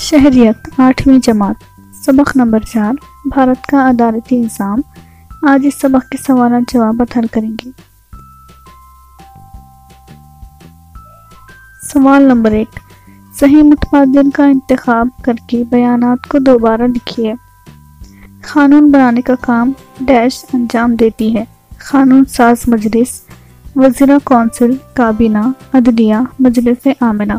شھریت آٹھویں جماعت سبق نمبر 4 بھارت کا عدالتی نظام۔ آج اس سبق کے سوالات جوابات حل کریں گے۔ سوال نمبر 1، صحیح متبادل کا انتخاب کر کے بیانات کو دوبارہ لکھیے۔ قانون بنانے کا کام ڈیش انجام دیتی ہے۔ قانون ساز مجلس، وزیرہ کونسل، کابینہ، عدلیہ، مجلس عاملہ۔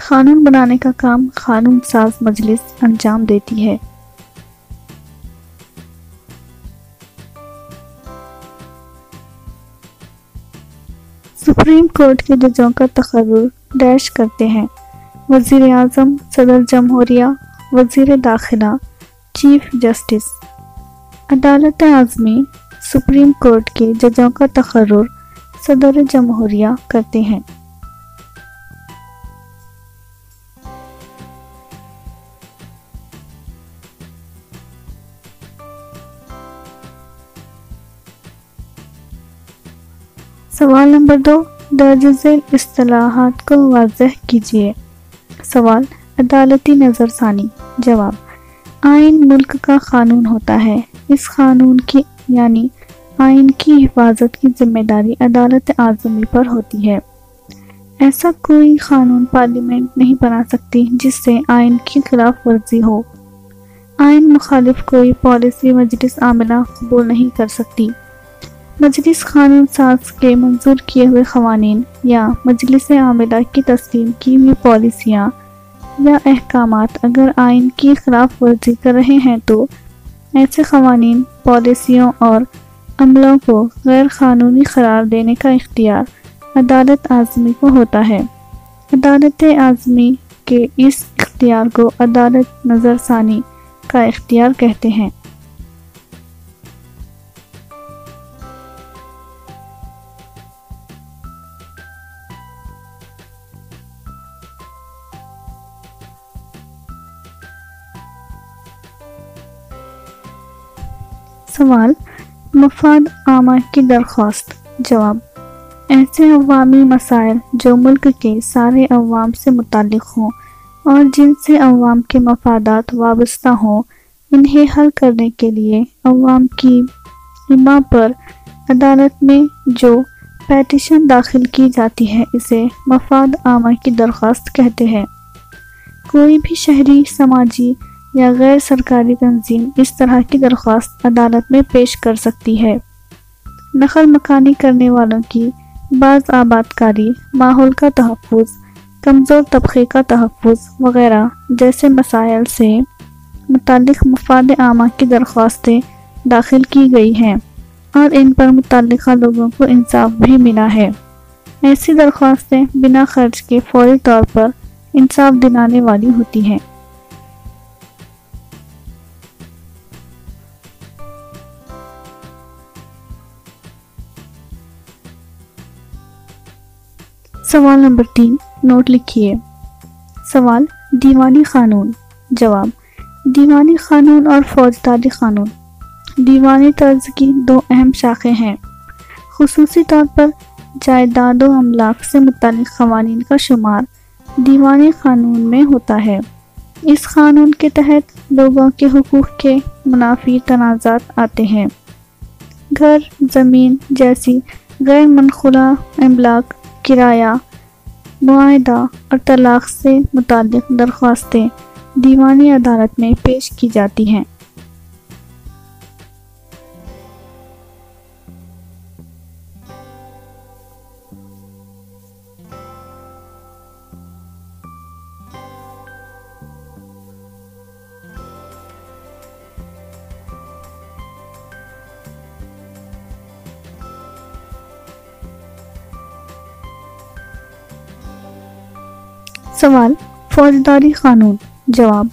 قانون بنانے کا کام قانون ساز مجلس انجام دیتی ہے۔ سپریم کورٹ کے ججوں کا تقرر ڈیش کرتے ہیں۔ وزیر اعظم، صدر جمہوریہ، وزیر داخلہ، چیف جسٹس۔ عدالت عظمی سپریم کورٹ کے ججوں کا تقرر صدر جمہوریہ کرتے ہیں۔ سوال نمبر 2، درج ذیل اصطلاحات کو واضح کیجیے۔ سوال، عدالتی نظر ثانی۔ جواب، آئین ملک کا قانون ہوتا ہے۔ اس قانون کی یعنی آئین کی حفاظت کی ذمہ داری عدالت عظمی پر ہوتی ہے۔ ایسا کوئی قانون پارلیمنٹ نہیں بنا سکتی جس سے آئین کی خلاف ورزی ہو۔ آئین مخالف کوئی پالیسی مجلس عاملہ قبول نہیں کر سکتی۔ مجلس قانون ساز کے منظور کیے ہوئے قوانین یا مجلس عاملہ کی تسلیم کی ہوئی پالیسیاں یا احکامات اگر آئین کی خلاف ورزی کر رہے ہیں تو ایسے قوانین، پالیسیوں اور عملوں کو غیر قانونی قرار دینے کا اختیار عدالت عظمی کو ہوتا ہے۔ عدالت عظمی کے اس اختیار کو عدالت نظر ثانی کا اختیار کہتے ہیں۔ سوال، مفاد عامہ کی درخواست۔ جواب، ایسے عوامی مسائل جو ملک کے سارے عوام سے متعلق ہوں اور جن سے عوام کے مفادات وابستہ ہوں، انہیں حل کرنے کے لیے عوام کی حمایت پر عدالت میں جو پیٹیشن داخل کی جاتی ہے اسے مفاد عامہ کی درخواست کہتے ہیں۔ کوئی بھی شہری، سماجی یا غیر سرکاری تنظیم اس طرح کی درخواست عدالت میں پیش کر سکتی ہے۔ نقل مکانی کرنے والوں کی باز آبادکاری، ماحول کا تحفظ، کمزور طبقے کا تحفظ وغیرہ جیسے مسائل سے متعلق مفاد عامہ کی درخواستیں داخل کی گئی ہیں اور ان پر متعلقہ لوگوں کو انصاف بھی ملا ہے۔ ایسی درخواستیں بنا خرچ کے فوری طور پر انصاف دلانے والی ہوتی ہیں۔ سوال نمبر 3، نوٹ لکھیے۔ سوال، دیوانی قانون۔ جواب، دیوانی قانون اور فوجداری قانون دیوانی طرز کی دو اہم شاخیں ہیں۔ خصوصی طور پر جائیداد و املاک سے متعلق قوانین کا شمار دیوانی قانون میں ہوتا ہے۔ اس قانون کے تحت لوگوں کے حقوق کے منافی تنازعات آتے ہیں۔ گھر، زمین جیسی غیر منقولہ املاک، کرایہ، معاہدہ اور طلاق سے متعلق درخواستیں دیوانی عدالت میں پیش کی جاتی ہیں۔ سوال، فوجداری قانون۔ جواب،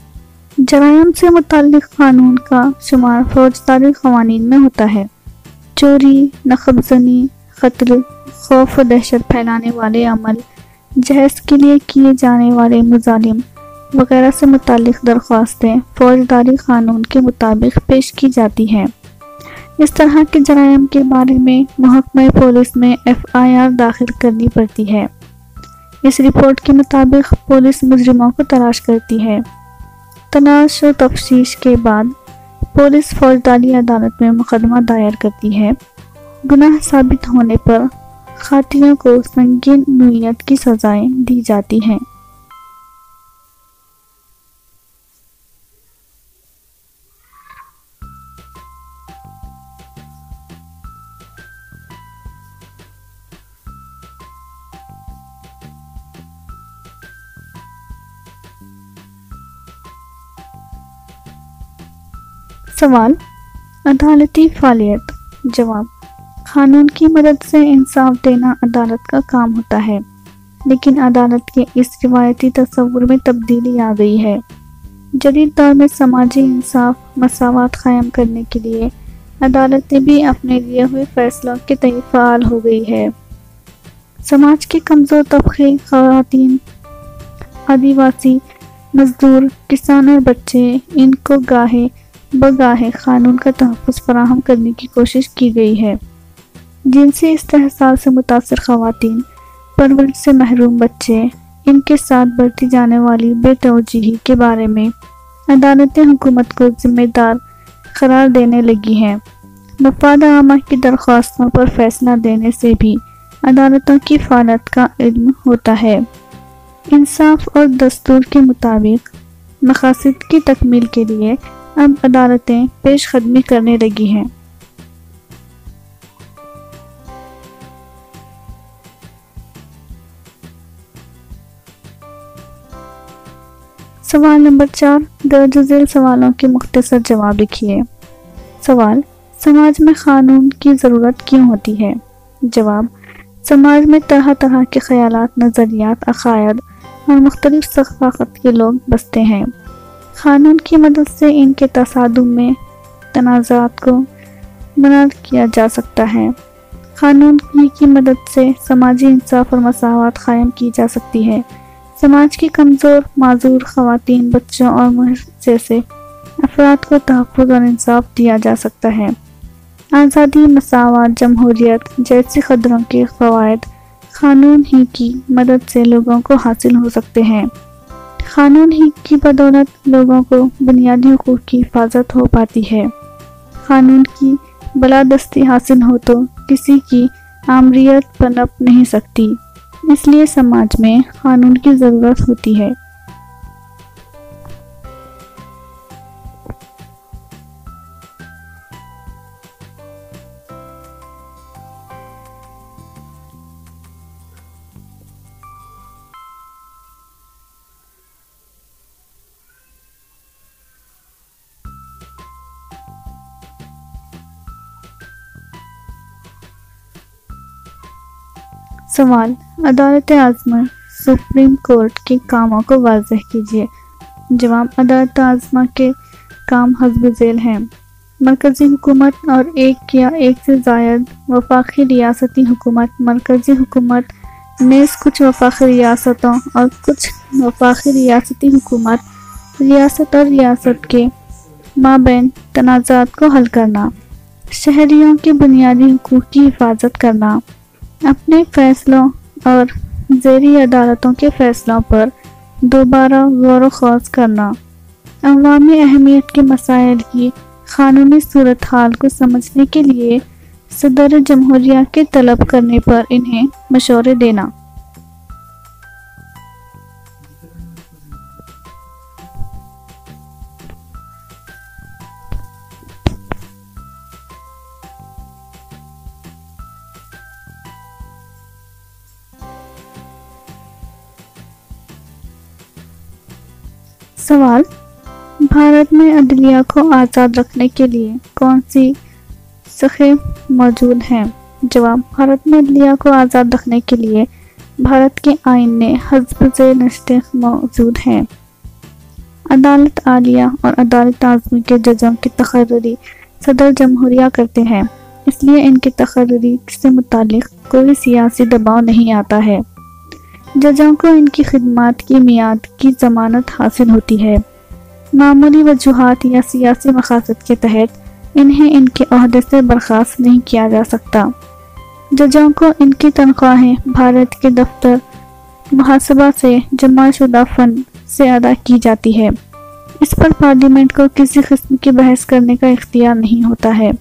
جرائم سے متعلق قانون کا شمار فوجداری قوانین میں ہوتا ہے۔ چوری، نقب زنی، قتل، خوف و دہشت پھیلانے والے عمل، جہیز کے لیے کیے جانے والے مظالم وغیرہ سے متعلق درخواستیں فوجداری قانون کے مطابق پیش کی جاتی ہیں۔ اس طرح کے جرائم کے بارے میں محکمہ پولیس میں FIR داخل کرنی پڑتی ہے۔ اس رپورٹ کے مطابق پولیس مجرموں کو تلاش کرتی ہے۔ تلاش و تفتیش کے بعد پولیس فوجداری عدالت میں مقدمہ دائر کرتی ہے۔ گناہ ثابت ہونے پر قاتلوں کو سنگین نوعیت کی سزائیں دی جاتی ہیں۔ سوال، عدالتی فعالیت۔ جواب، قانون کی مدد سے انصاف دینا عدالت کا کام ہوتا ہے، لیکن عدالت کے اس روایتی تصور میں تبدیلی آ گئی ہے۔ جدید دور میں سماجی انصاف مساوات قائم کرنے کے لیے عدالتیں بھی اپنے لیے ہوئے فیصلوں کے تئیں فعال ہو گئی ہے۔ سماج کے کمزور طبقے، خواتین، آدیواسی، مزدور، کسان اور بچے، ان کو گاہے بگاہے قانون کا تحفظ فراہم کرنے کی کوشش کی گئی ہے۔ جنسی استحصال سے متاثر خواتین، پرورش سے محروم بچے، ان کے ساتھ برتی جانے والی بے توجہی کے بارے میں عدالتیں حکومت کو ذمہ دار قرار دینے لگی ہیں۔ مفاد عامہ کی درخواستوں پر فیصلہ دینے سے بھی عدالتوں کی فعالیت کا علم ہوتا ہے۔ انصاف اور دستور کے مطابق مقاصد کی تکمیل کے لیے اب عدالتیں پیش قدمی کرنے لگی ہیں۔ سوال نمبر 4، درج ذیل سوالوں کے مختصر جواب لکھیے۔ سوال، سماج میں قانون کی ضرورت کیوں ہوتی ہے؟ جواب، سماج میں طرح طرح کے خیالات، نظریات، عقائد اور مختلف ثقافت کے لوگ بستے ہیں۔ قانون کی مدد سے ان کے تصادم میں تنازعات کو منع کیا جا سکتا ہے۔ قانون کی مدد سے سماجی انصاف اور مساوات قائم کی جا سکتی ہے۔ سماج کی کمزور، معذور خواتین، بچوں اور جیسے افراد کو تحفظ اور انصاف دیا جا سکتا ہے۔ آزادی، مساوات، جمہوریت جیسی قدروں کے قواعد قانون ہی کی مدد سے لوگوں کو حاصل ہو سکتے ہیں۔ قانون ہی کی بدولت لوگوں کو بنیادی حقوق کی حفاظت ہو پاتی ہے۔ قانون کی بالادستی حاصل ہو تو کسی کی آمریت پنپ نہیں سکتی، اس لیے سماج میں قانون کی ضرورت ہوتی ہے۔ سوال، عدالت عظمی سپریم کورٹ کے کاموں کو واضح کیجیے۔ جواب، عدالت عظمی کے کام حسب ذیل ہیں۔ مرکزی حکومت اور ایک یا ایک سے زائد وفاقی ریاستی حکومت۔ مرکزی حکومت نیز کچھ وفاقی ریاستوں اور کچھ وفاقی ریاستی حکومت، ریاست اور ریاست کے مابین تنازعات کو حل کرنا، شہریوں کے بنیادی حقوق کی حفاظت کرنا، اپنے فیصلوں اور زیریں عدالتوں کے فیصلوں پر دوبارہ غور و خوض کرنا، عوامی اہمیت کے مسائل کی قانونی صورتحال کو سمجھنے کے لیے صدر جمہوریہ کے طلب کرنے پر انہیں مشورے دینا۔ سوال، بھارت میں عدلیہ کو آزاد رکھنے کے لیے کون سی سخیں موجود ہیں؟ جواب، بھارت میں عدلیہ کو آزاد رکھنے کے لیے بھارت کے آئین میں حسب ذیل نشستیں موجود ہیں۔ عدالت عالیہ اور عدالت عظمی کے ججوں کی تقرری صدر جمہوریہ کرتے ہیں، اس لیے ان کی تقرری سے متعلق کوئی سیاسی دباؤ نہیں آتا ہے۔ ججوں کو ان کی خدمات کی میعاد کی ضمانت حاصل ہوتی ہے۔ معمولی وجوہات یا سیاسی مقاصد کے تحت انہیں ان کے عہدے سے برخاست نہیں کیا جا سکتا۔ ججوں کو ان کی تنخواہیں بھارت کے دفتر محاسبہ سے جمع شدہ فن سے ادا کی جاتی ہے۔ اس پر پارلیمنٹ کو کسی قسم کی بحث کرنے کا اختیار نہیں ہوتا ہے۔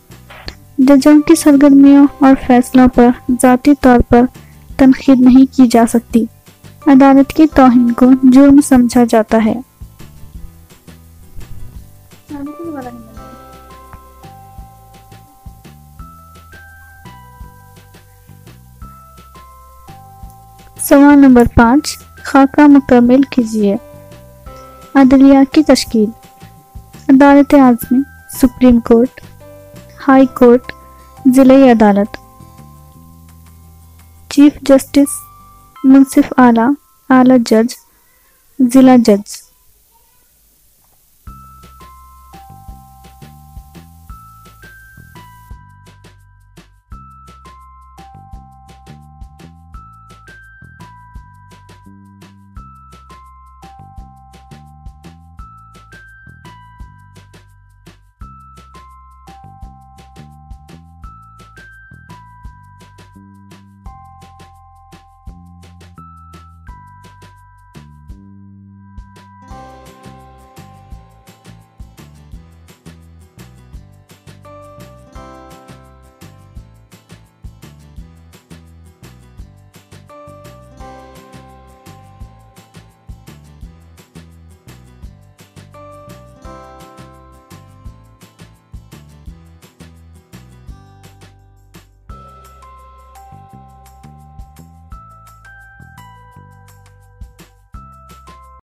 ججوں کی سرگرمیوں اور فیصلوں پر ذاتی طور پر تنقید نہیں کی جا سکتی۔ عدالت کی توہین کو جرم سمجھا جاتا ہے۔ سوال نمبر 5، خاکہ مکمل کیجیے۔ عدلیہ کی تشکیل: عدالت عظمی، سپریم کورٹ، ہائی کورٹ، ضلعی عدالت، چیف جسٹس، منصف اعلیٰ، اعلیٰ جج، ضلع جج۔